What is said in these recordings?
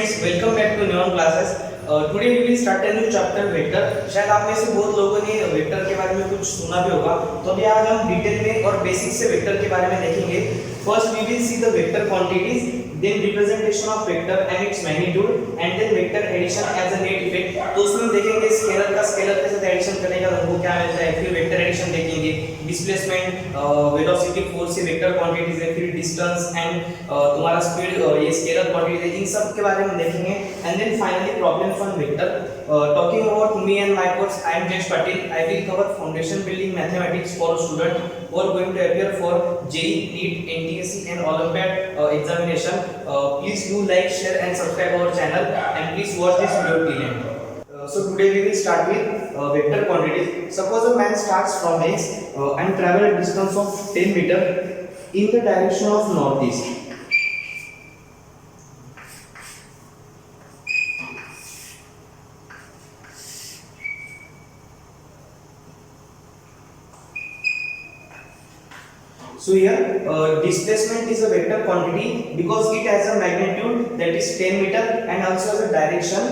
students, welcome back to Neon Classes. Today we will start a new chapter vector. शायद आप में से बहुत लोगों ने वेक्टर के बारे में कुछ सुना भी होगा, तो अभी आज हम डिटेल में और बेसिक से वेक्टर के बारे में देखेंगे. First we will see the vector quantities, then representation of vector and its magnitude, and then vector addition as a net effect. तो उसमें देखेंगे स्केलर का स्केलर के साथ एडिशन करने का हमको क्या मिलता है, फिर वेक्टर एडिशन देखेंगे, डिस्प्लेसमेंट, वेलोसिटी, फोर्स से वेक्टर क्वांटिटीज है, फिर डिस्टेंस एंड तुम्हारा स्पीड, ये स्केलर क्वांटिटीज है, इन सब के बारे में देखेंगे. And then finally problems on vector. Talking about me and my course, I am Jayesh Patil. I will cover foundation building mathematics for students who are going to appear for JEE, NEET, NTSC and Olympiad examination. Please do like, share and subscribe our channel, and please watch this video till end. So today we will start with vector quantities. Suppose a man starts from X and travel a distance of 10 meter in the direction of northeast. So here displacement is a vector quantity because it has a magnitude that is 10 meter and also has a direction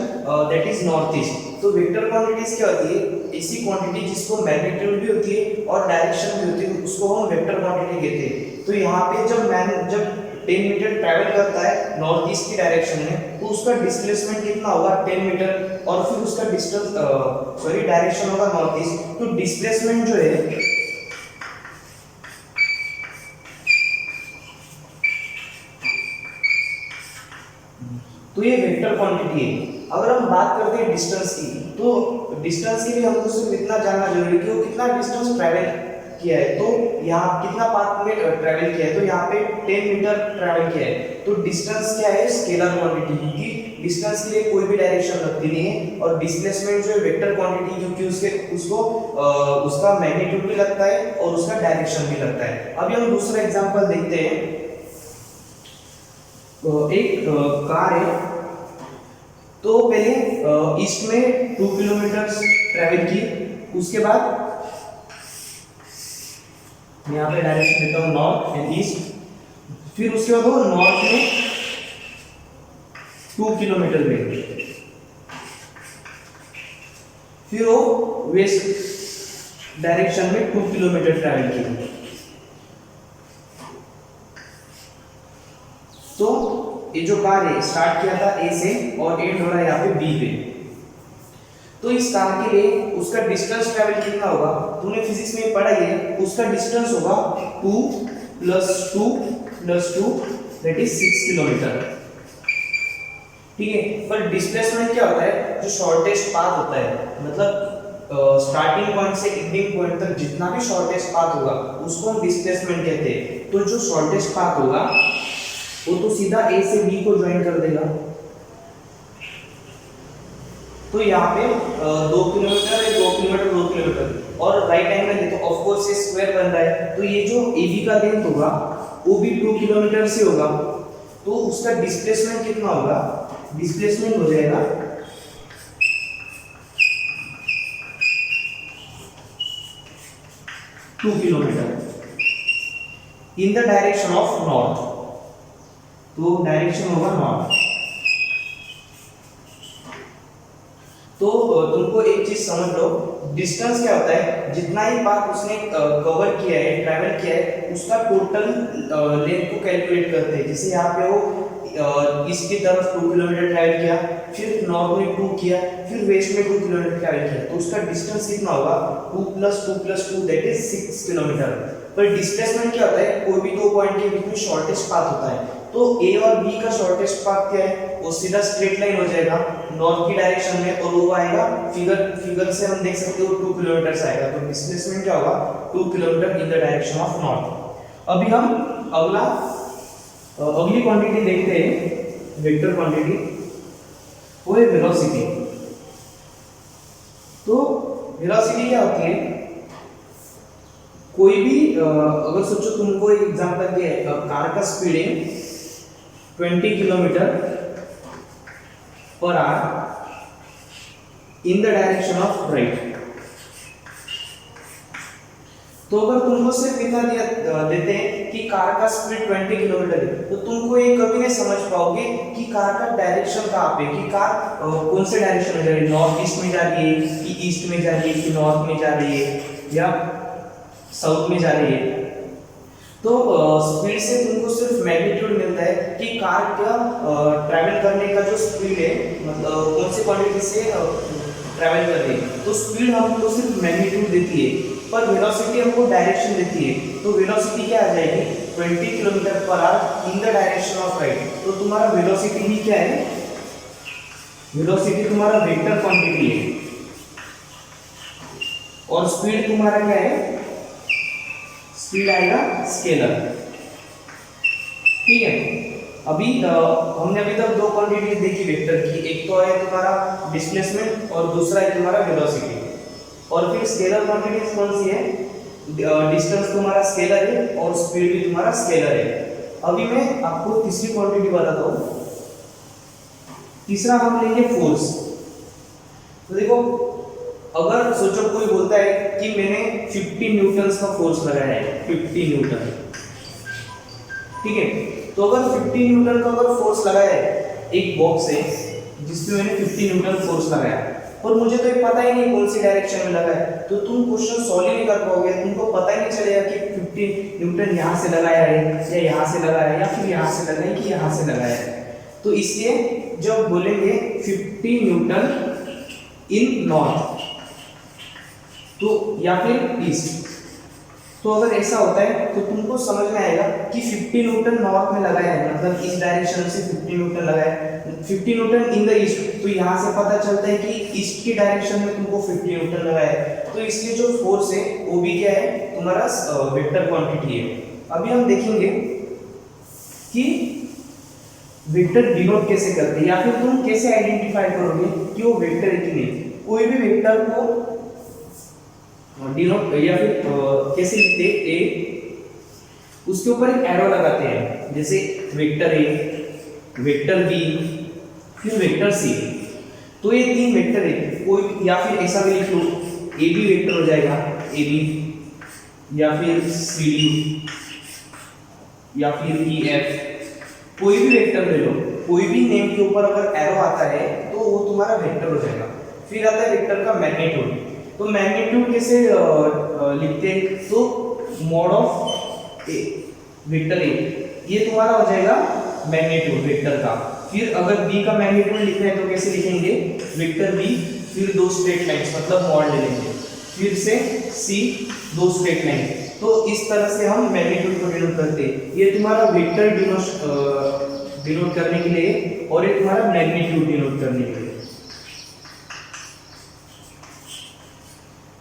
that is northeast. तो vector quantities क्या होती है? ऐसी quantity जिसको magnitude भी होती है और डायरेक्शन भी होती है, उसको हम वेक्टर क्वांटिटी कहते हैं. तो यहाँ पे जब 10 मीटर ट्रैवल करता है नॉर्थ ईस्ट की डायरेक्शन में, तो उसका डिस्प्लेसमेंट कितना होगा? 10 मीटर, और फिर उसका डिस्टेंस डायरेक्शन होगा नॉर्थ ईस्ट. तो डिस्प्लेसमेंट जो है तो ये वेक्टर क्वांटिटी है. अगर हम बात करते हैं डिस्टेंस की, तो डिस्टेंस के लिए हमको सिर्फ इतना जानना जरूरी है कि वो कितना डिस्टेंस ट्रैवल किया है. तो यहाँ कितना पाथ में ट्रैवल किया है, तो यहाँ पे 10 मीटर ट्रैवल किया है. तो डिस्टेंस क्या है? स्केलर क्वांटिटी, क्योंकि डिस्टेंस के लिए कोई भी डायरेक्शन लगती नहीं है. और डिस्प्लेसमेंट जो है वेक्टर क्वांटिटी, क्योंकि उसका मैग्नीट्यूड भी लगता है और उसका डायरेक्शन भी लगता है. अभी हम दूसरा एग्जांपल देखते हैं. एक कार है, तो पहले ईस्ट में 2 किलोमीटर ट्रैवल की, उसके बाद मैं यहाँ पे डायरेक्शन देता हूँ नॉर्थ एंड ईस्ट, फिर उसके बाद वो नॉर्थ में 2 किलोमीटर गए, फिर वो वेस्ट डायरेक्शन में 2 किलोमीटर ट्रैवल की. तो ये जो कार है स्टार्ट किया था ए से और एंड हो रहा है यहाँ पे बी पे. तो इस कार के लिए उसका डिस्टेंस ट्रैवल कितना होगा? तूने फिजिक्स में पढ़ा है, उसका डिस्टेंस होगा 2 + 2 + 2 दैट इज 6 किलोमीटर. ठीक है. पर डिस्प्लेसमेंट क्या होता है? जो शॉर्टेस्ट पाथ होता है, मतलब स्टार्टिंग पॉइंट से एंडिंग पॉइंट तक जितना भी शॉर्टेस्ट पाथ होगा उसको हम डिस्प्लेसमेंट कहते हैं. तो जो शॉर्टेस्ट पाथ होगा वो तो सीधा ए से बी को ज्वाइन कर देगा. तो यहाँ पे 2 किलोमीटर है, 2 किलोमीटर, 2 किलोमीटर, और राइट एंगल है तो ऑफ कोर्स ये स्क्वायर बन रहा है. तो ये जो ए बी का लेंथ होगा वो भी 2 किलोमीटर से होगा. तो उसका डिस्प्लेसमेंट कितना होगा? डिस्प्लेसमेंट हो जाएगा 2 kilometre in the direction of north. तो डायरेक्शन होगा नॉर्थ. तो तुमको एक चीज समझ लो, डिस्टेंस क्या होता है? जितना ही पाथ उसने कवर किया है, ट्रैवल किया है, उसका टोटल लेंथ को कैलकुलेट करते हैं. जैसे यहाँ पे वो ईस्ट की तरफ 2 किलोमीटर ट्रैवल किया, फिर नॉर्थ में 2 किया, फिर वेस्ट में 2 किलोमीटर ट्रैवल किया, तो उसका डिस्टेंस कितना होगा? 2 + 2 + 2 दैट इज 6 किलोमीटर. पर डिस्प्लेसमेंट क्या होता है? कोई भी दो पॉइंट के बीच में शॉर्टेस्ट पाथ होता है. तो ए और बी का शॉर्टेस्ट पाथ क्या है? वो सीधा स्ट्रेट लाइन हो जाएगा नॉर्थ की डायरेक्शन में, और वो आएगा फिगर से हम देख सकते हो 2 किलोमीटर से आएगा. तो डिस्प्लेसमेंट क्या होगा? 2 kilometre in the direction of north. अभी हम अगली क्वांटिटी देखते हैं, वेक्टर क्वांटिटी, वो है वेलोसिटी. तो वेलोसिटी क्या होती है? कोई भी अगर सोचो तुमको एक एग्जांपल दिया है, कार का स्पीड है 20 kilometre per hour in the direction of right. तो अगर तुमको सिर्फ इतना देते हैं कि कार का स्पीड 20 किलोमीटर है, तो तुमको ये कभी नहीं समझ पाओगे कि कार का डायरेक्शन कहाँ पे, कि कार कौन से डायरेक्शन में जा रही है, नॉर्थ ईस्ट में जा रही है कि ईस्ट में जा रही है कि नॉर्थ में जा रही है या साउथ में जा रही है। तो स्पीड से तुमको सिर्फ मैग्नीट्यूड मिलता है कि कार का ट्रैवल करने का जो स्पीड है, मतलब कौन सी क्वांटिटी से ट्रैवल कर रही है। तो स्पीड हमको सिर्फ मैग्नीट्यूड देती है, पर वेलोसिटी हमको डायरेक्शन देती है। तो वेलोसिटी क्या आ जाएगी, 20 kilometre per hour in the direction of right. तो तुम्हारा वेलोसिटी भी क्या है, वेलोसिटी तुम्हारा वेक्टर क्वांटिटी है और स्पीड तुम्हारा क्या है, स्पीड आएगा स्केलर। ठीक है, अभी हमने अभी तक दो क्वांटिटीज देखी वेक्टर की, एक तो है तुम्हारा डिस्प्लेसमेंट और दूसरा है तुम्हारा वेलोसिटी। और फिर स्केलर क्वांटिटीज कौन सी है, डिस्टेंस तुम्हारा स्केलर है और स्पीड भी तुम्हारा स्केलर है। अभी मैं आपको तीसरी क्वांटिटी बताता हूँ। तीसरा हम लेंगे फोर्स। तो देखो, अगर सोचो कोई बोलता है कि मैंने 50 न्यूटन का फोर्स लगाया है, 50 न्यूटन, ठीक है। तो अगर 50 न्यूटन का अगर फोर्स लगाया है एक बॉक्स है जिसमें मैंने 50 न्यूटन फोर्स लगाया, और मुझे तो ये पता ही नहीं कौन सी डायरेक्शन में लगा है, तो तुम क्वेश्चन सॉल्व ही नहीं कर पाओगे। तुमको पता ही नहीं चलेगा कि 50 न्यूटन यहाँ से लगाया है या यहाँ से लगाया है या फिर यहाँ से लगाया है कि यहाँ से लगाया है। तो इसलिए जब बोलेंगे 50 न्यूटन इन नॉर्थ तो या फिर ईस्ट, तो अगर ऐसा होता है तो तुमको समझ में आएगा कि 50 न्यूटन नॉर्थ में लगाया है, मतलब इस डायरेक्शन से 50 न्यूटन लगाया है, 50 न्यूटन इन द ईस्ट, तो यहाँ से पता चलता है कि ईस्ट की डायरेक्शन में तुमको 50 न्यूटन लगाया है। तो इसलिए जो फोर्स है वो भी क्या है, तुम्हारा वेक्टर क्वांटिटी है। अभी हम देखेंगे कि वेक्टर डिनोट कैसे करते हैं, या फिर तुम कैसे आइडेंटिफाई करोगे कि वो वेक्टर है कि नहीं। कोई भी वेक्टर को डिनोट या फिर कैसे लिखते हैं, ए उसके ऊपर एक एरो लगाते हैं, जैसे वेक्टर ए, वेक्टर बी, फिर वेक्टर सी। तो ये तीन वेक्टर है, कोई या फिर ऐसा भी लिख लो, ए बी वेक्टर हो जाएगा, ए बी, या फिर सी डी, या फिर ई एफ, कोई भी वेक्टर ले लो, कोई भी नेम के ऊपर अगर एरो आता है तो वो तुम्हारा वेक्टर हो जाएगा। फिर आता है वेक्टर का मैग्नीट्यूड। तो मैग्नीट्यूड कैसे लिखते हैं, तो mod of A, vector A, ये तुम्हारा हो जाएगा मैग्नीट्यूड वेक्टर का। फिर अगर बी का मैग्नीट्यूड लिखना है तो कैसे लिखेंगे, वेक्टर बी, फिर दो स्ट्रेट लाइंस मतलब मॉड ले लेंगे, फिर से सी, दो स्ट्रेट लाइन। तो इस तरह से हम मैग्नीट्यूड को डिनोट करते हैं। ये तुम्हारा वेक्टर डिनोट करने के लिए और ये तुम्हारा मैग्नीट्यूड डिनोट करने के लिए।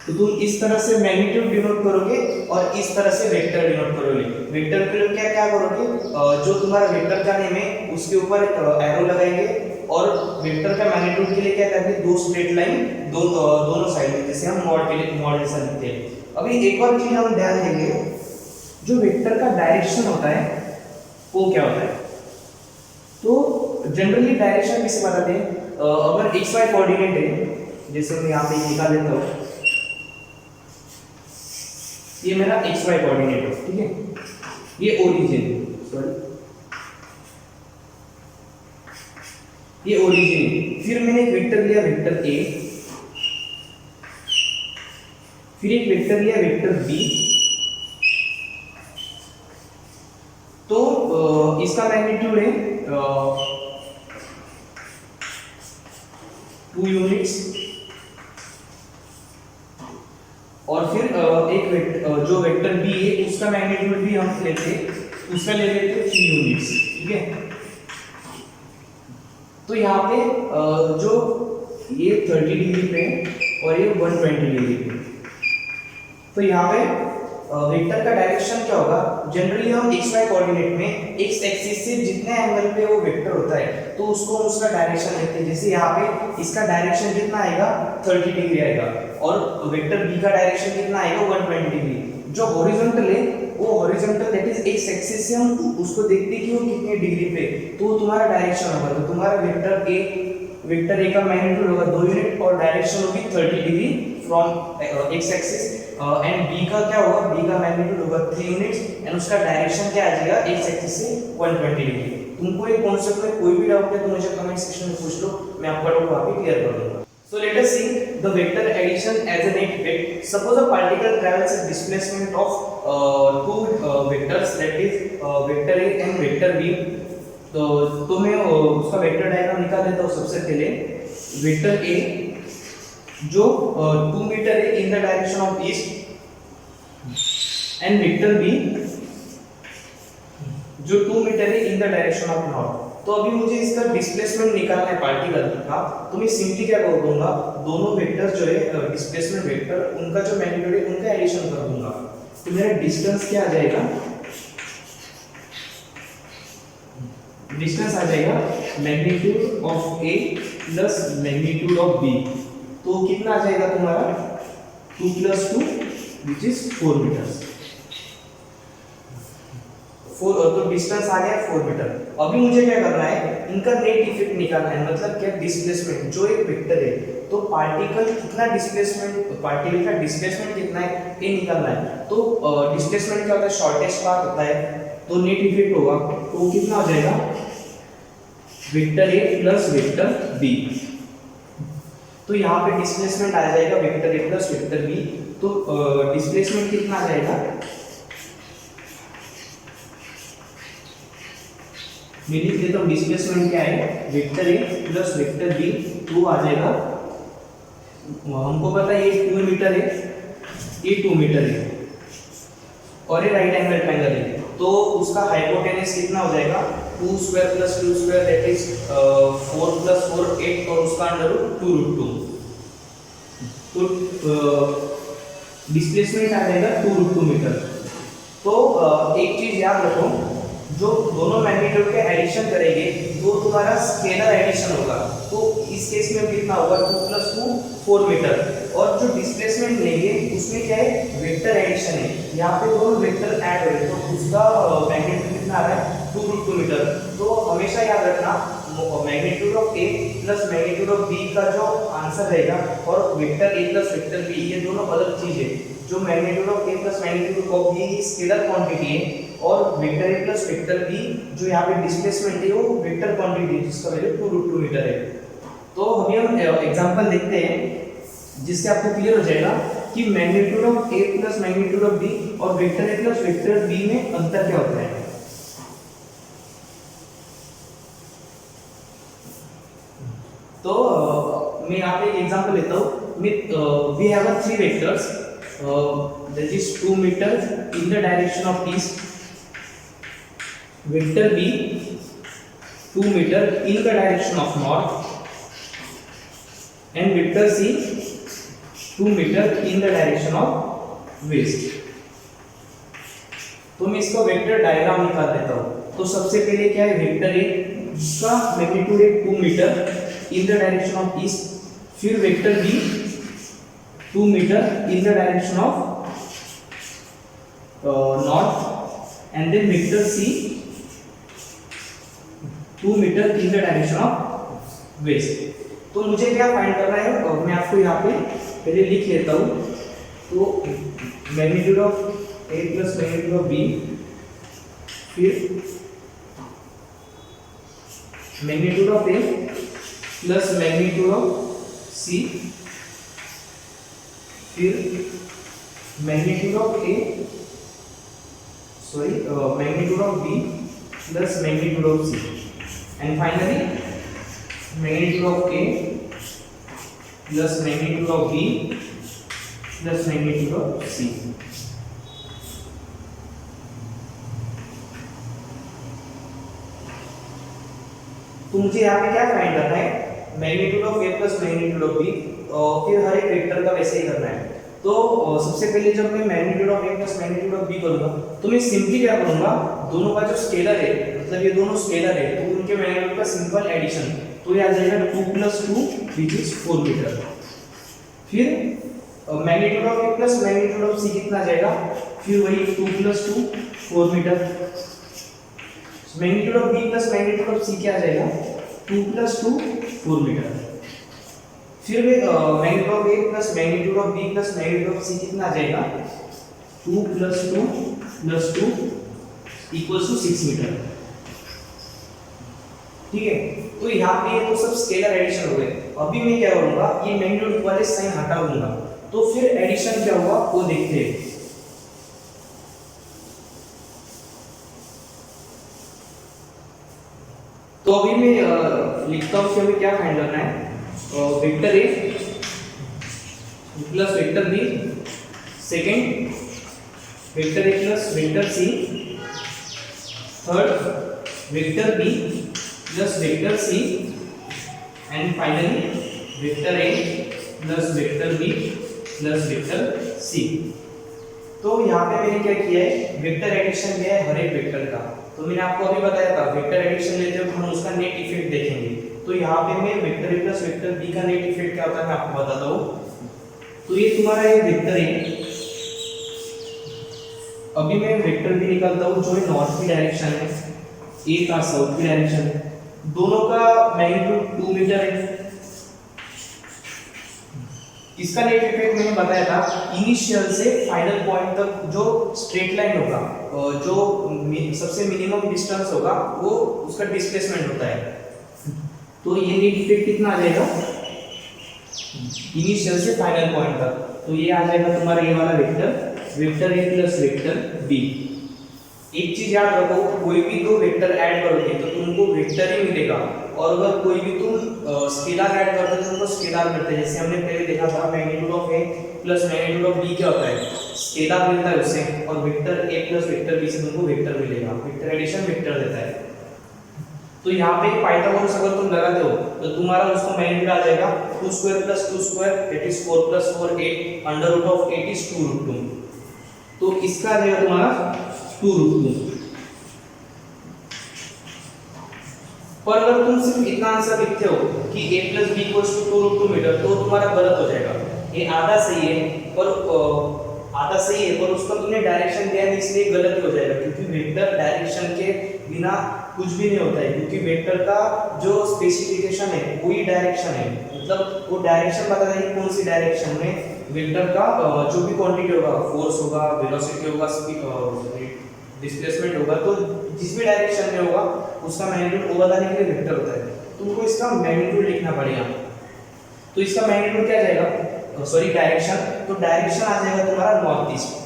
तो तुम इस तरह से मैग्नीट्यूड डिनोट करोगे और इस तरह से वेक्टर डिनोट करोगे। वेक्टर के लिए क्या क्या करोगे, जो तुम्हारा वेक्टर का नेम है उसके ऊपर एरो लगाएंगे, और वेक्टर का मैग्नीट्यूड के लिए क्या करेंगे, दो स्ट्रेट लाइन दोनों साइड में, जैसे हम मॉड के लिए मॉड ऐसा लिखते हैं। अभी एक और चीज हम ध्यान देंगे, जो वेक्टर का डायरेक्शन होता है वो क्या होता है। तो जनरली डायरेक्शन किसे बताते हैं, अगर एक्स वाई कोऑर्डिनेट है, जैसे मैं यहाँ पे निकाल देता हूँ, ये मेरा एक्स वाई कोऑर्डिनेट है, ठीक है, ये ओरिजिन, सॉरी ये ओरिजिन है। फिर मैंने एक वेक्टर लिया, वेक्टर ए, फिर एक वेक्टर लिया, वेक्टर बी। तो इसका मैग्नीट्यूड है 2 यूनिट्स, और फिर जो वेक्टर बी है उसका मैग्नीट्यूड भी हम लेते, उसका ले लेते 3 यूनिट्स, ठीक है। तो यहाँ पे जो ये 30 डिग्री पे और ये 120 डिग्री पे, तो यहाँ पे वेक्टर का डायरेक्शन क्या होगा, जनरली हम एक्स वाई कोऑर्डिनेट में एक्स एक्सिस से जितने एंगल पे वो वेक्टर होता है तो उसको हम उसका डायरेक्शन लेते हैं। जैसे यहाँ पे इसका डायरेक्शन कितना आएगा, 30 डिग्री आएगा, और वेक्टर बी का डायरेक्शन कितना आएगा, 120 डिग्री। जो हॉरिजॉन्टल है वो horizontal that is x axis से हम उसको देखते हैं कि वो कितने डिग्री पे, तो तुम्हारा डायरेक्शन होगा। तो तुम्हारा वेक्टर ए वेक्टर ए का मैग्नीट्यूड होगा 2 यूनिट और डायरेक्शन होगी 30 degree from X axis, and B का क्या होगा, बी का मैग्नीट्यूड होगा 3 यूनिट्स एंड उसका डायरेक्शन क्या आ जाएगा एक्स एक्सिस से 120 डिग्री। तुमको ये कॉन्सेप्ट में कोई भी डाउट है तो मुझे कमेंट सेक्शन में पूछ लो, मैं आपका डाउट वहां पे क्लियर कर दूंगा। So let us see the vector addition as a net effect. Suppose a particle travels a displacement of two vectors, that is vector A and vector B. तो मैं उसका वेक्टर डायग्राम निकाल देता हूँ। सबसे पहले वेक्टर A जो 2 metre है इन the direction of east and vector B जो 2 मीटर है इन द डायरेक्शन ऑफ नॉर्थ। तो अभी मुझे इसका डिस्प्लेसमेंट निकालना है पार्टिकल का, तो मैं सिंपली क्या कर दूंगा, दोनों वेक्टर जो है डिस्प्लेसमेंट वेक्टर उनका जो मैग्नीट्यूड है उनका एडिशन कर दूंगा। तो मेरा डिस्टेंस क्या आ जाएगा, डिस्टेंस आ जाएगा magnitude of A plus magnitude of B. तो कितना आ जाएगा तुम्हारा 2 + 2 विच इज 4 मीटर्स। तो डिस्टेंस आ गया 4 मीटर। अभी मुझे क्या करना है, इनका नेट इफेक्ट निकालना है, मतलब क्या डिस्प्लेसमेंट जो एक वेक्टर है तो पार्टिकल कितना डिस्प्लेसमेंट, पार्टिकल का डिस्प्लेसमेंट कितना है ये निकालना है। तो डिस्प्लेसमेंट क्या होता है, शॉर्टेस्ट पाथ होता है, तो नेट इफेक्ट होगा तो कितना हो जाएगा vector A plus vector B. तो यहाँ पे डिस्प्लेसमेंट आ जाएगा vector A plus vector B. तो डिस्प्लेसमेंट कितना आ जाएगा, मैं लिख देता हूँ डिस्प्लेसमेंट क्या है, vector A plus vector B 2 आ जाएगा। हमको पता है ये 2 मीटर है, ये 2 मीटर है और ये राइट एंगल ट्रायंगल है, तो उसका हाइपोटेनस कितना हो जाएगा 2 square plus 2 square that is 4 + 4 8 और उसका √2 √2। तो डिस्प्लेसमेंट आ जाएगा 2 √2 मीटर। तो एक चीज याद रखो, जो दोनों मैग्नीट्यूड के एडिशन करेंगे वो तुम्हारा स्केलर एडिशन होगा। तो इस केस में कितना होगा 2 + 2 4 मीटर, और जो डिस्प्लेसमेंट लेंगे उसमें क्या है वेक्टर एडिशन है, यहाँ पे दोनों वेक्टर ऐड हो रहे हैं तो उसका मैग्नीट्यूड कितना आ रहा है 2 √2 मीटर। तो हमेशा याद रखना magnitude of A plus magnitude of B का जो आंसर रहेगा और vector A plus vector B ये दोनों अलग चीज है। जो magnitude of A plus magnitude of B scalar quantity है और vector A plus vector B जो यहाँ पे डिस्प्लेसमेंट है वो वेक्टर क्वांटिटी है जिसका वैल्यू 2 √2 मीटर है। तो अभी हम एग्जांपल देखते हैं जिससे आपको क्लियर हो जाएगा कि magnitude of A plus magnitude of B और vector A plus vector B में अंतर क्या होता है। तो मैं यहाँ पे एक एग्जांपल लेता हूँ। We have 3 vectors that is 2 meters in the direction of east, vector B 2 meter in the direction of north, and vector C 2 meter in the direction of west। तो मैं इसका वेक्टर डायग्राम निकाल देता हूँ। तो सबसे पहले क्या है, वेक्टर ए जिसका मैग्नीट्यूड है 2 metre in the direction of east, फिर vector B 2 metre in the direction of north, and then vector C 2 meter in the direction of west। तो मुझे क्या फाइंड करना है, मैं आपको यहाँ पे पहले लिख लेता हूँ। तो magnitude of A plus magnitude of B, फिर magnitude of A plus magnitude of C, फिर magnitude of A magnitude of B plus magnitude of C, and finally magnitude of A plus magnitude of B plus magnitude of C। तो मुझे यहाँ पे क्या find करना है, magnitude of A plus magnitude of B, और फिर हर एक वेक्टर का वैसे ही करना है। तो सबसे पहले जब मैं magnitude of A plus magnitude of B करूंगा तो मैं सिंपली क्या करूंगा, दोनों का जो स्केलर है, मतलब ये दोनों स्केलर है तो उनके मैग्नीट्यूड का सिंपल एडिशन, तो ये आ जाएगा 2 + 2 विच इज 4 मीटर। फिर magnitude of A plus magnitude of C कितना आ जाएगा, फिर वही 2 + 2 4 metre. Magnitude of B plus magnitude of C क्या आ जाएगा 2 + 2 4 मीटर। फिर magnitude of A plus magnitude of B plus magnitude of C कितना आ जाएगा 2 + 2 + 2 = 6 मीटर। ठीक है, तो यहाँ पे ये तो सब स्केलर एडिशन हो गए। अभी मैं क्या करूंगा, ये मैग्नीट्यूड वाले साइन हटा दूंगा, तो फिर एडिशन क्या होगा वो देखते हैं। तो अभी मैं लिखता हूँ कि हमें क्या फाइंड करना है। Vector A plus vector B, second vector A plus vector C, third vector B plus vector C, and finally vector A plus vector B plus vector C. तो यहाँ पे मैंने क्या किया है, वेक्टर एडिशन किया है हर एक वेक्टर का। तो मैंने आपको अभी बताया था वेक्टर एडिशन लेते हो हम उसका नेट इफेक्ट देखेंगे। तो यहाँ पे मैं vector A plus vector B का नेट इफेक्ट क्या होता है मैं आपको बताता हूँ। तो ये तुम्हारा ये वेक्टर ए, अभी मैं वेक्टर बी निकालता हूँ जो नॉर्थ की डायरेक्शन है, ए का साउथ की डायरेक्शन है, दोनों का मैग्नीट्यूड 2 मीटर है। इसका नेट इफेक्ट मैंने बताया था, इनिशियल से फाइनल पॉइंट तक जो स्ट्रेट लाइन होगा, जो सबसे मिनिमम डिस्टेंस होगा वो उसका डिस्प्लेसमेंट होता है। तो ये नेट इफेक्ट कितना आ जाएगा इनिशियल से फाइनल पॉइंट तक, तो ये आ जाएगा तुम्हारा ये वाला vector A plus vector B. एक चीज याद रखो, कोई भी दो वेक्टर ऐड करोगे तो तुमको वेक्टर ही मिलेगा, और अगर कोई भी तुम स्केलर ऐड करते हो तो तुमको स्केलर मिलता है। जैसे हमने पहले देखा था magnitude of A plus magnitude of B क्या होता है, स्केलर मिलता है उससे, और vector A plus vector B से तुमको वेक्टर मिलेगा। वेक्टर एडिशन वेक्टर देता है। तो यहाँ पे पाइथागोरस अगर तुम लगाते हो तो तुम्हारा उसका मैग्नीट्यूड आ जाएगा 2² + 2² दैट इज 4 + 4 8 √8 इज 2√2। तो इसका आ जाएगा तुम्हारा 2√2। पर अगर तुम सिर्फ इतना आंसर लिखते हो कि a + b = 2√2 मीटर तो तुम्हारा गलत हो जाएगा। ये आधा सही है पर उसका तुमने डायरेक्शन दिया है इसलिए गलत हो जाएगा, क्योंकि वेक्टर डायरेक्शन के बिना कुछ भी नहीं होता है। क्योंकि वेक्टर का जो स्पेसिफिकेशन है वही डायरेक्शन है, मतलब वो डायरेक्शन बताता है कि कौन सी डायरेक्शन में वेक्टर का जो भी क्वांटिटी होगा, फोर्स होगा, वेलोसिटी होगा, स्पीड डिस्प्लेसमेंट होगा, तो जिस भी डायरेक्शन में होगा उसका मैग्नीट्यूड वो बताने के लिए वेक्टर होता है। तुमको इसका मैग्नीट्यूड लिखना पड़ेगा। तो इसका मैग्नीट्यूड क्या जाएगा, डायरेक्शन, तो डायरेक्शन आ जाएगा तुम्हारा नॉर्थ ईस्ट।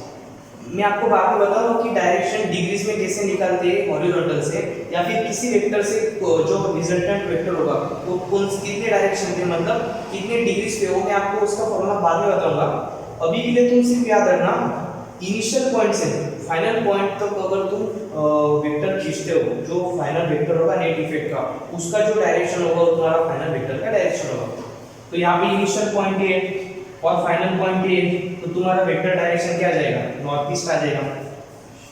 मैं आपको बाद में बताऊंगा कि डायरेक्शन डिग्रीज में कैसे निकालते हैं, हॉरिजॉन्टल से या फिर किसी वेक्टर से जो रिजल्टेंट वेक्टर होगा वो कौन कितने डायरेक्शन पे, मतलब कितने डिग्रीज पे, वो मैं आपको उसका फॉर्मूला बाद में बताऊंगा। अभी के लिए तुम सिर्फ याद रखना इनिशियल पॉइंट से फाइनल पॉइंट तक अगर तुम वेक्टर खींचते हो, जो फाइनल वेक्टर होगा नेट इफेक्ट का, उसका जो डायरेक्शन होगा वो तुम्हारा फाइनल वेक्टर का डायरेक्शन होगा। तो यहाँ पे इनिशियल पॉइंट ये और फाइनल पॉइंट ये, तो तुम्हारा वेक्टर डायरेक्शन क्या आ जाएगा, नॉर्थ ईस्ट आ जाएगा।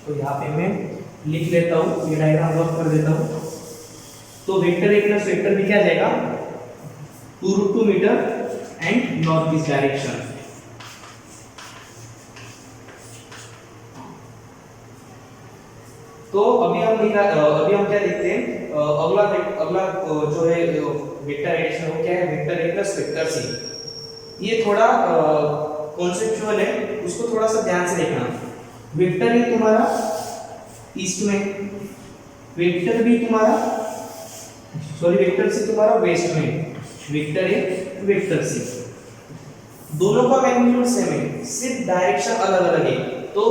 तो यहाँ पे मैं लिख लेता हूँ, ये डायग्राम वर्क कर देता हूँ। तो vector A plus vector B क्या आ जाएगा 2√2 metre and north east direction. तो अभी हम क्या देखते हैं, अगला जो है वेक्टर एडिशन वो क्या है, vector A plus vector C. ये थोड़ा कॉन्सेप्चुअल है, उसको थोड़ा सा ध्यान से देखना। वेक्टर ए तुम्हारा ईस्ट में, वेक्टर बी तुम्हारा वेक्टर सी तुम्हारा वेस्ट में, वेक्टर ए वेक्टर सी, दोनों का मैग्नीट्यूड सेम है, सिर्फ डायरेक्शन अलग अलग है। तो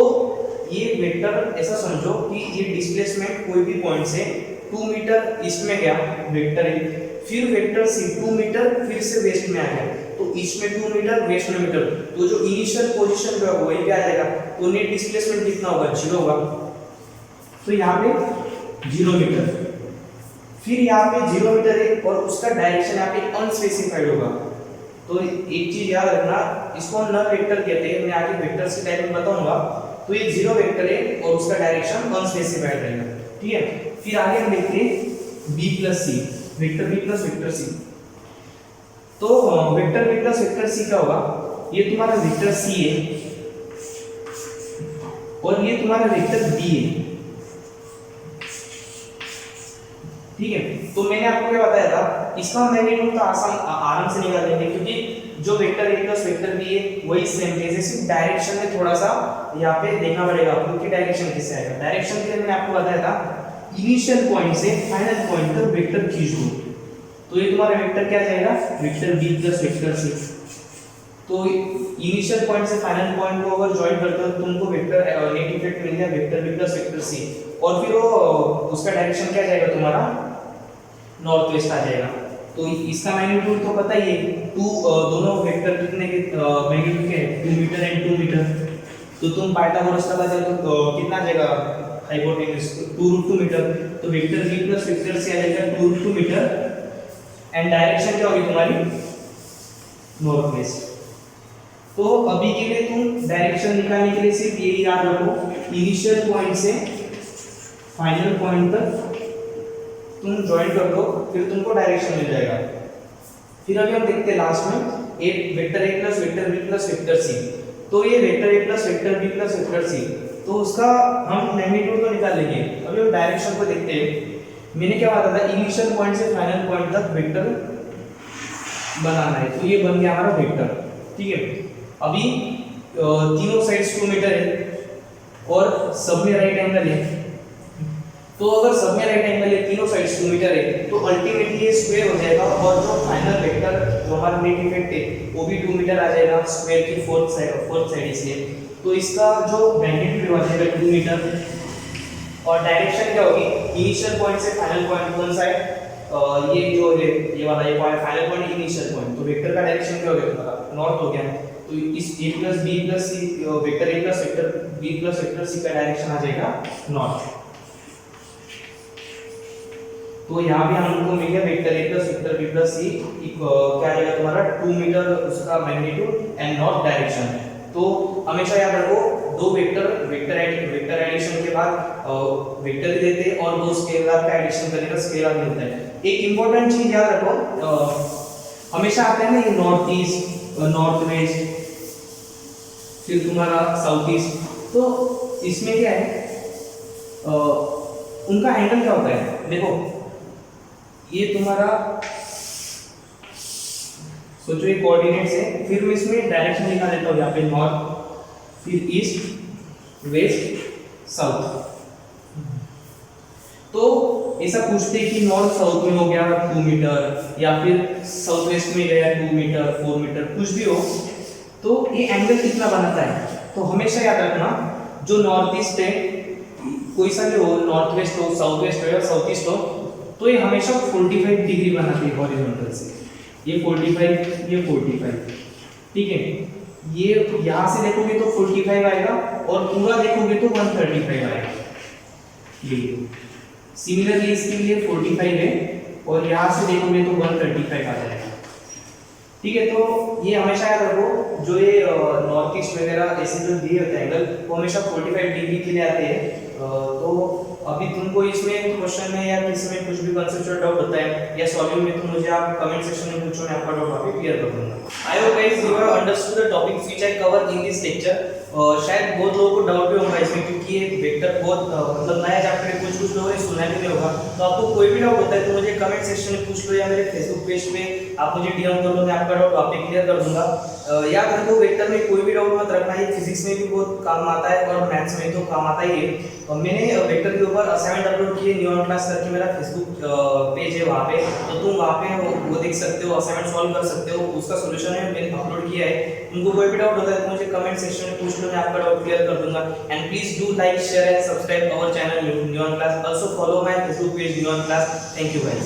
ये वेक्टर ऐसा समझो कि ये डिस्प्लेसमेंट कोई भी पॉइंट से 2 मीटर ईस्ट में गया वेक्टर ए, फिर वेक्टर सी 2 मीटर फिर से वेस्ट में आ गया, तो ईस्ट में 2 मीटर वेस्ट में मीटर, तो जो इनिशियल पोजीशन पे होगा वही क्या आ जाएगा, तो नेट डिस्प्लेसमेंट कितना होगा 0 होगा। तो यहाँ पे 0 मीटर, फिर यहाँ पे 0 मीटर है और उसका डायरेक्शन यहाँ पे अनस्पेसिफाइड होगा। तो एक चीज याद रखना, इसको हम नल वेक्टर कहते हैं, मैं आगे वेक्टर्स के टाइप में बताऊंगा। तो ये 0 वेक्टर है और उसका डायरेक्शन अनस्पेसिफाइड रहेगा, ठीक है। फिर आगे हम देखते हैं B plus C, vector B plus vector C. तो vector B plus vector C क्या होगा, ये तुम्हारा वेक्टर सी है और ये तुम्हारा वेक्टर बी है, ठीक है। तो मैंने आपको क्या बताया था, इसका मैग्नीट्यूड तो आराम से निकाल लेंगे, क्योंकि जो vector A plus vector B है वही सेम है, सिर्फ डायरेक्शन में थोड़ा सा यहाँ पे देखना पड़ेगा आपको कि डायरेक्शन किससे आएगा। डायरेक्शन के लिए मैंने आपको बताया था इनिशियल पॉइंट से फाइनल पॉइंट तक वेक्टर खींच दो, तो ये तुम्हारा वेक्टर क्या जाएगा, vector B plus vector C. तो इनिशियल पॉइंट से फाइनल पॉइंट को अगर ज्वाइन करते हो तो तुमको वेक्टर नेट इफेक्ट मिल गया vector B plus vector C, और फिर वो उसका डायरेक्शन क्या जाएगा तुम्हारा, नॉर्थ वेस्ट आ जाएगा। तो इसका मैग्नीट्यूड तो पता ही है, दोनों वेक्टर कितने के मैग्नीट्यूड के 2 मीटर एंड 2 मीटर। तो तुम पाइथागोरस का लगा तो कितना आ जाएगा, हाइपोटेन्यूज 2√2 मीटर। तो vector B plus vector C आ जाएगा 2√2 मीटर, एंड डायरेक्शन क्या होगी तुम्हारी, नॉर्थ वेस्ट। तो अभी के लिए तुम डायरेक्शन निकालने के लिए सिर्फ ये याद रखो, इनिशियल पॉइंट से फाइनल पॉइंट तक तुम ज्वाइन कर दो, फिर तुमको डायरेक्शन मिल जाएगा। फिर अभी हम देखते हैं लास्ट में एक vector A plus vector B plus vector C. तो ये vector A plus vector B plus vector C, तो उसका हम मैग्नीट्यूड तो निकाल लेंगे। अभी हम डायरेक्शन को देखते हैं। मैंने क्या बताया था, इनिशियल पॉइंट से फाइनल पॉइंट तक वेक्टर बनाना है, तो ये बन गया हमारा वेक्टर, ठीक है। अभी तीनों साइड्स 2 मीटर है और सब में राइट एंगल है, तो अगर सब में राइट एंगल है, तीनों साइड्स 2 मीटर है, तो अल्टीमेटली ये स्क्वायर हो जाएगा, और जो फाइनल वेक्टर जो हमारा नेट इफेक्ट है वो भी 2 मीटर आ जाएगा, स्क्वायर की फोर्थ साइड इसलिए। तो इसका जो मैग्नीट्यूड हो जाएगा 2 मीटर, और डायरेक्शन क्या होगी, इनिशियल पॉइंट से फाइनल पॉइंट कौन सा है, ये जो है ये वाला ये point final point initial point, तो वेक्टर का डायरेक्शन क्या हो गया तुम्हारा, नॉर्थ हो गया। तो इस a plus B plus C, vector a plus vector b plus vector c का डायरेक्शन आ जाएगा नॉर्थ। तो यहाँ भी हमको मिल गया vector a plus vector b plus c क्या आ जाएगा तुम्हारा 2 मीटर उसका मैग्नीट्यूड एंड नॉर्थ डायरेक्शन। तो हमेशा याद रखो, दो वेक्टर एडिशन के बाद वेक्टर ही देते हैं और दो स्केलर का एडिशन करने का स्केलर मिलता है। एक इंपॉर्टेंट चीज याद रखो, हमेशा आते हैं ना ये नॉर्थ ईस्ट, नॉर्थ वेस्ट, फिर तुम्हारा साउथ ईस्ट, तो इसमें क्या है, उनका एंगल क्या होता है, देखो ये तुम्हारा सोचो ये कोऑर्डिनेट्स है, फिर मैं इसमें डायरेक्शन लिखा देता हूँ, यहाँ पे नॉर्थ, फिर ईस्ट, वेस्ट, साउथ। तो ऐसा पूछते हैं कि नॉर्थ साउथ में हो गया 2 मीटर, या फिर साउथ वेस्ट में गया 2 मीटर 4 मीटर, कुछ भी हो, तो ये एंगल कितना बनाता है। तो हमेशा याद रखना, जो नॉर्थ ईस्ट है, कोई सा भी हो, नॉर्थ वेस्ट हो, साउथ वेस्ट हो या साउथ ईस्ट हो, तो ये हमेशा 45 डिग्री बनाती है हॉरिजॉन्टल से। ये 45, ये 45, ठीक है। ये यहाँ से देखोगे तो 45 आएगा, और पूरा देखोगे तो 135 आएगा। ये सिमिलरली इसके लिए 45 है, और यहाँ से देखोगे तो 135 आ जाएगा, ठीक है। तो ये हमेशा याद रखो, जो ये नॉर्थ ईस्ट वगैरह ऐसे जो दिए होते हैं एंगल, वो हमेशा 45 डिग्री के लिए आते हैं। तो अभी तुमको इसमें क्वेश्चन में या किसी में कुछ भी कंसेप्चुअल डाउट होता है या सॉल्विंग में, तो मुझे आप कमेंट सेक्शन में पूछो, मैं आपका डाउट वहाँ पे क्लियर कर दूंगा। I hope guys you have understood the topic which I cover in this lecture. शायद बहुत लोगों को डाउट भी होगा इसमें, क्योंकि ये वेक्टर बहुत मतलब नया चैप्टर है, कुछ लोगों ने सुना भी नहीं होगा। तो आपको कोई भी डाउट होता है तो मुझे कमेंट सेक्शन में पूछ लो, या मेरे फेसबुक पेज पे आप मुझे डीएम कर लो, मैं आपका डाउट वहाँ पे क्लियर कर दूंगा। याद रखो, वेक्टर में कोई भी डाउट मत रखना, ये फिजिक्स में भी बहुत काम आता है और मैथ्स में तो काम आता ही है। मैंने वेक्टर के ऊपर असाइनमेंट अपलोड किए, न्यू क्लास करके मेरा फेसबुक पेज है वहाँ पे, तो तुम वहाँ पे वो देख सकते हो, असाइनमेंट सॉल्व कर सकते हो, उसका सोल्यूशन है मैंने अपलोड किया है। तुमको कोई भी डाउट होता है तो मुझे कमेंट सेक्शन में पूछ लो, मैं आपका डाउट क्लियर कर दूंगा। And please do like, share and subscribe our channel new class. Also follow my Facebook page new class. Thank you guys.